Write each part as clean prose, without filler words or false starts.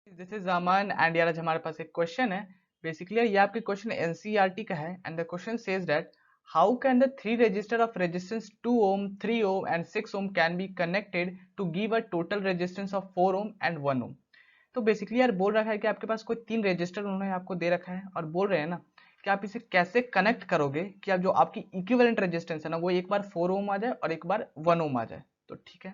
This is Aman and यार आज हमारे पास एक क्वेश्चन है। बेसिकली ये आपके क्वेश्चन एनसीईआरटी का है and the question says that how can the three register of resistance 2 ohm 3 ohm and 6 ohm can be connected to give a total resistance of 4 ohm and 1 ohm। तो basically यार बोल रखा है कि आपके पास कोई तीन रजिस्टर उन्होंने आपको दे रखा है और बोल रहे हैं ना कि आप इसे कैसे कनेक्ट करोगे कि आप जो आपकी इक्विवेलेंट रेजिस्टेंस है ना वो एक बार 4 ohm आ जाए और एक बार 1 ohm आ जाए। तो ठीक है,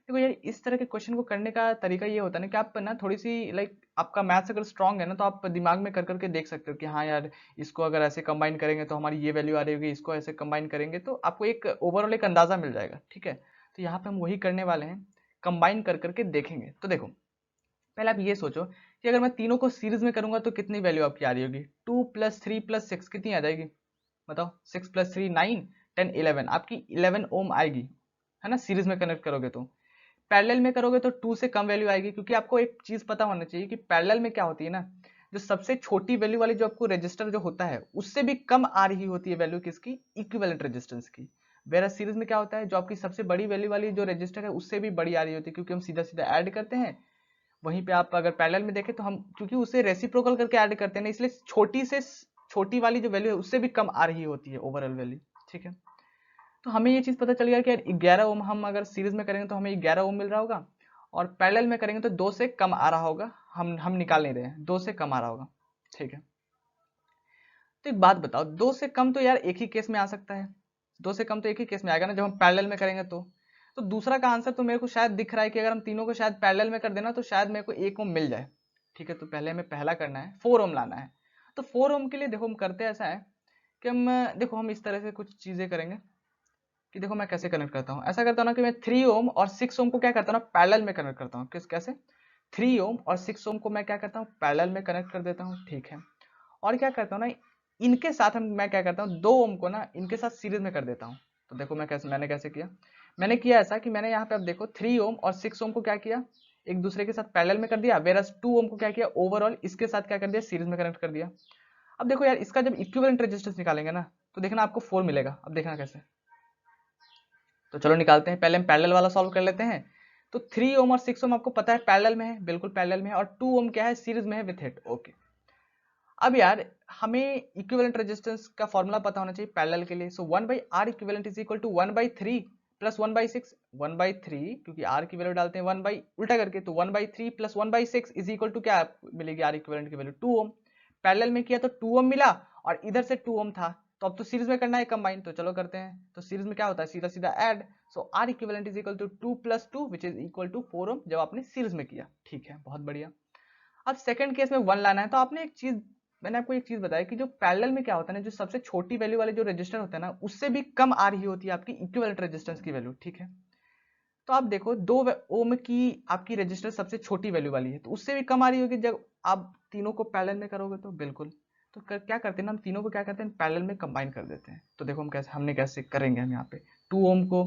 देखो यार इस तरह के क्वेश्चन को करने का तरीका ये होता है ना कि आप ना थोड़ी सी आपका मैथ्स अगर स्ट्रांग है ना तो आप दिमाग में कर करके देख सकते हो कि हाँ यार इसको अगर ऐसे कंबाइन करेंगे तो हमारी ये वैल्यू आ रही होगी, इसको ऐसे कंबाइन करेंगे तो आपको एक ओवरऑल एक अंदाजा मिल जाएगा। ठीक है, तो यहाँ पे हम वही करने वाले हैं, कंबाइन कर करके देखेंगे। तो देखो पहले आप ये सोचो कि अगर मैं तीनों को सीरीज में करूंगा तो कितनी वैल्यू आपकी आ रही होगी। 2 + 3 + 6 कितनी आ जाएगी बताओ। 6 + 3 9 10 11 आपकी 11 ओम आएगी, है ना। सीरीज में कनेक्ट करोगे तो पैरेलल में करोगे तो 2 से कम वैल्यू आएगी, क्योंकि आपको एक चीज पता होना चाहिए कि पैरेलल में क्या होती है ना, जो सबसे छोटी वैल्यू वाली जो आपको रजिस्टर जो होता है उससे भी कम आ रही होती है वैल्यू किसकी, इक्विवेलेंट रेजिस्टेंस की। वेरा सीरीज में क्या होता है, जो आपकी सबसे बड़ी वैल्यू वाली जो रजिस्टर है उससे भी बड़ी आ रही होती है, क्योंकि हम सीधा सीधा ऐड करते हैं। वहीं पे आप अगर पैरेलल में देखें तो हम क्योंकि उसे रेसिप्रोकल करके ऐड करते हैं ना, इसलिए छोटी से छोटी वाली जो वैल्यू है उससे भी कम आ रही होती है ओवरऑल वैल्यू। ठीक है, तो हमें ये चीज पता चल गया कि यार 11 ओम हम अगर सीरीज में करेंगे तो हमें 11 ओम मिल रहा होगा और पैरेलल में करेंगे तो 2 से कम आ रहा होगा। हम निकाल नहीं रहे हैं, 2 से कम आ रहा होगा। ठीक है, तो एक बात बताओ, 2 से कम तो यार एक ही केस में आ सकता है। 2 से कम तो एक ही केस में आएगा ना, जब हम पैरेलल में करेंगे तो दूसरा का आंसर तो मेरे को शायद दिख रहा है कि अगर हम तीनों को शायद पैरेलल में कर देना तो शायद मेरे को 1 ओम मिल जाए। ठीक है, तो पहले हमें पहला करना है 4 ओम लाना है। तो 4 ओम के लिए देखो हम करते ऐसा है कि हम देखो हम इस तरह से कुछ चीजें करेंगे कि देखो मैं कैसे कनेक्ट करता हूँ। ऐसा करता हूँ ना कि मैं 3 ओम और 6 ओम को क्या करता हूँ ना पैरेलल में कनेक्ट करता हूँ। कैसे 3 ओम और 6 ओम को मैं क्या करता हूँ पैरेलल में कनेक्ट कर देता हूँ। ठीक है, और क्या करता हूँ ना इनके साथ मैं क्या करता हूँ 2 ओम को ना इनके साथ सीरीज में कर देता हूँ। तो देखो मैंने कैसे किया, मैंने किया ऐसा कि मैंने यहाँ पे अब देखो 3 ओम और 6 ओम को क्या किया एक दूसरे के साथ पैरेलल में कर दिया, वेरस 2 ओम को क्या किया ओवरऑल इसके साथ क्या कर दिया सीरीज में कनेक्ट कर दिया। अब देखो यार इसका जब इक्विवेलेंट रेजिस्टेंस निकालेंगे ना तो देखना आपको 4 मिलेगा। अब देखना कैसे, तो चलो निकालते हैं। पहले हम पैरेलल वाला सॉल्व कर लेते हैं। तो 3 ओम और 6 ओम आपको पता है पैरेलल में है, बिल्कुल पैरेलल में है, और 2 ओम क्या है सीरीज में है विथ इट। ओके, अब यार हमें इक्विवेलेंट रेजिस्टेंस का फॉर्मूला पता होना चाहिए पैरेलल के लिए। So 1/R equivalent is equal to 1/3 plus 1/6। 1/3 क्योंकि R की वैल्यू डालते हैं 1 बाई उल्टा करके, तो 1/3 प्लस 1/6 इज इक्वल टू क्या मिलेगी R इक्विवेलेंट की वैल्यू 2 ओम। पैरेलल में किया तो 2 ओम मिला और इधर से 2 ओम था, तो अब तो सीरीज में करना है कंबाइन, तो चलो करते हैं। तो सीरीज में क्या होता है सीधा सीधा add. So R equivalent is equal to 2 + 2 which is equal to 4 ohm जब आपने सीरीज में किया। ठीक है, बहुत बढ़िया। अब सेकंड केस में 1 लाना है, तो आपने एक चीज मैंने आपको एक चीज बताया कि जो पैरेलल में क्या होता है ना, जो सबसे छोटी वैल्यू वाले जो रजिस्टर होते हैं ना उससे भी कम आ रही होती है आपकी इक्विवेलेंट रेजिस्टेंस की वैल्यू। ठीक है, तो आप देखो 2 ओम की आपकी रजिस्टर सबसे छोटी वैल्यू वाली है तो उससे भी कम आ रही होगी जब आप तीनों को पैरेलल में करोगे तो बिल्कुल। तो क्या करते हैं ना, हम तीनों को क्या करते हैं पैरेलल में कंबाइन कर देते हैं। तो देखो हमने कैसे करेंगे, हम यहाँ पे 2 ओम को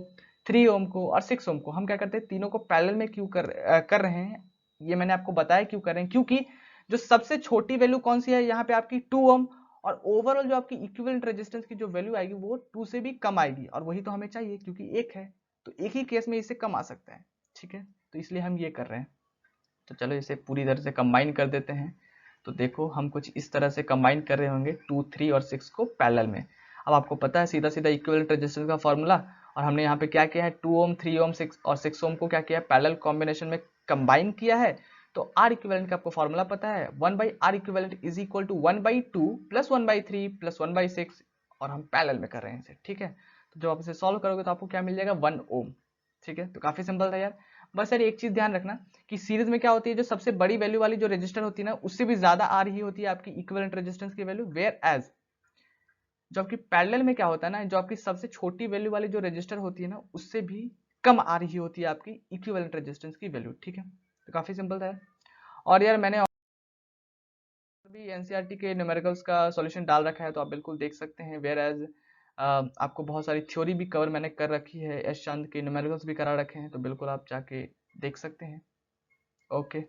3 ओम को और 6 ओम को हम क्या करते हैं तीनों को पैरेलल में क्यों कर रहे हैं, ये मैंने आपको बताया क्यों कर रहे हैं। क्योंकि जो सबसे छोटी वैल्यू कौन सी है यहाँ पे आपकी 2 ओम, और ओवरऑल जो आपकी इक्विवेलेंट रेजिस्टेंस की जो वैल्यू आएगी वो 2 से भी कम आएगी, और वही तो हमें चाहिए क्योंकि एक है तो एक ही केस में इससे कम आ सकता है। ठीक है, तो इसलिए हम ये कर रहे हैं। तो चलो इसे पूरी तरह से कंबाइन कर देते हैं। तो देखो हम कुछ इस तरह से कंबाइन कर रहे होंगे 2 3 और 6 को पैरेलल में। अब आपको पता है सीधा सीधा इक्विवेलेंट रेजिस्टेंस का फॉर्मूला, और हमने यहाँ पे क्या किया है 2 ओम 3 ओम 6 और 6 ओम को क्या किया है पैरेलल कॉम्बिनेशन में कंबाइन किया है। तो आर इक्विवेलेंट का आपको फॉर्मूला पता है 1/R equivalent is equal to 1/2 plus 1/3 plus 1/6, और हम पैरेलल में कर रहे हैं इसे। ठीक है, तो जब आप इसे सॉल्व करोगे तो आपको क्या मिल जाएगा 1 ओम। ठीक है, तो काफी सिंपल था यार। बस यार एक चीज ध्यान रखना कि सीरीज में क्या होती है, जो सबसे बड़ी वैल्यू वाली जो रजिस्टर होती है ना उससे भी ज्यादा आ रही होती है आपकी इक्विवेलेंट रेजिस्टेंस की वैल्यू, वेयर एज जो आपकी पैरेलल में क्या होता है ना, जो आपकी सबसे छोटी वैल्यू वाली जो रजिस्टर होती है ना उससे भी कम आ रही होती है आपकी इक्विवेलेंट रेजिस्टेंस की वैल्यू। ठीक है, तो काफी सिंपल था यार। और यार मैंने भी एनसीईआरटी के न्यूमेरिकल्स का सॉल्यूशन डाल रखा है तो आप बिल्कुल देख सकते हैं। वेयर एज आपको बहुत सारी थ्योरी भी कवर मैंने कर रखी है, एस चांद के न्यूमेरिकल्स भी करा रखे हैं, तो बिल्कुल आप जाके देख सकते हैं। ओके।